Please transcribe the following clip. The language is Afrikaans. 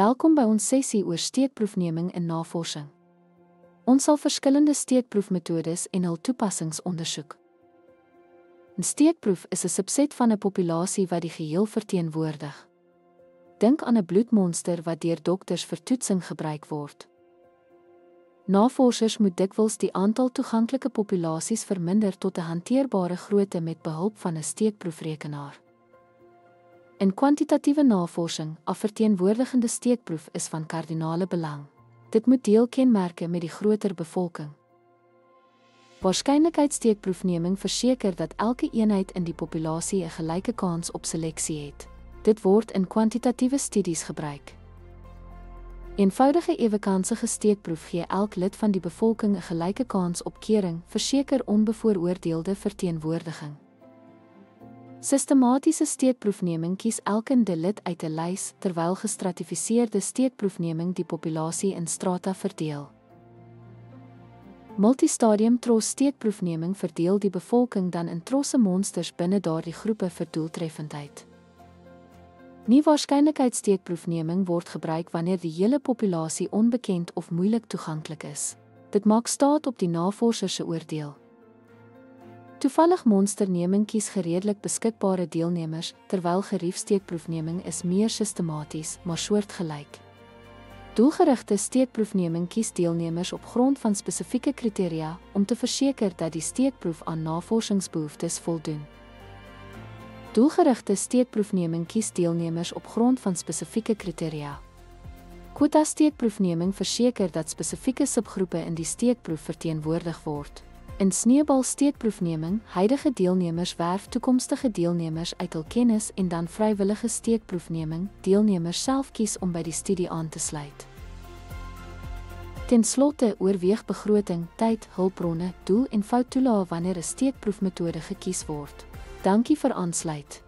Welkom by ons sessie oor steekproefneming in navorsing. Ons sal verskillende steekproefmetodes en hul toepassings ondersoek. 'n Steekproef is 'n subset van 'n populasie wat die geheel verteenwoordig. Dink aan 'n bloedmonster wat deur dokters vir toetsing gebruik word. Navorsers moet dikwels die aantal toeganklike populasies verminder tot 'n hanteerbare grootte met behulp van 'n steekproefrekenaar. In kwantitatiewe navorsing, 'n verteenwoordigende steekproef is van kardinale belang. Dit moet deel kenmerke met die groter bevolking. Waarskynlikheidssteekproefneming verseker dat elke eenheid in die populasie 'n gelyke kans op seleksie het. Dit word in kwantitatiewe studies gebruik. Eenvoudige ewekansige steekproef gee elk lid van die bevolking 'n gelyke kans op kering, verseker onbevooroordeelde verteenwoordiging. Sistematiese steekproefneming kies elke lid uit 'n lys, terwyl gestratifiseerde steekproefneming die populasie in strata verdeel. Multistadium tros steekproefneming verdeel die bevolking dan in trosse monsters binne daardie groepe vir doeltreffendheid. Nie-waarskynlikheidssteekproefneming word gebruik wanneer die hele populasie onbekend of moeilik toeganklik is. Dit maak staat op die navorser se oordeel. Toevallig monsterneming kies gereedelik beskikbare deelnemers, terwyl geriefsteekproefneming is meer sistematies, maar soortgelyk. Doelgerigte steekproefneming kies deelnemers op grond van spesifieke kriteria om te verseker dat die steekproef aan navorsingsbehoeftes voldoen. Doelgerigte steekproefneming kies deelnemers op grond van spesifieke kriteria. Quota steekproefneming verseker dat spesifieke subgroepe in die steekproef verteenwoordig word. In sneeubalsteekproefneming, huidige deelnemers werf toekomstige deelnemers uit hul kennis en dan vrywillige steekproefneming, deelnemers self kies om by die studie aan te sluit. Ten slotte oorweeg begroting, tyd, hulpbronne, doel en fout toelaat wanneer 'n steekproefmetode gekies word. Dankie vir aansluit.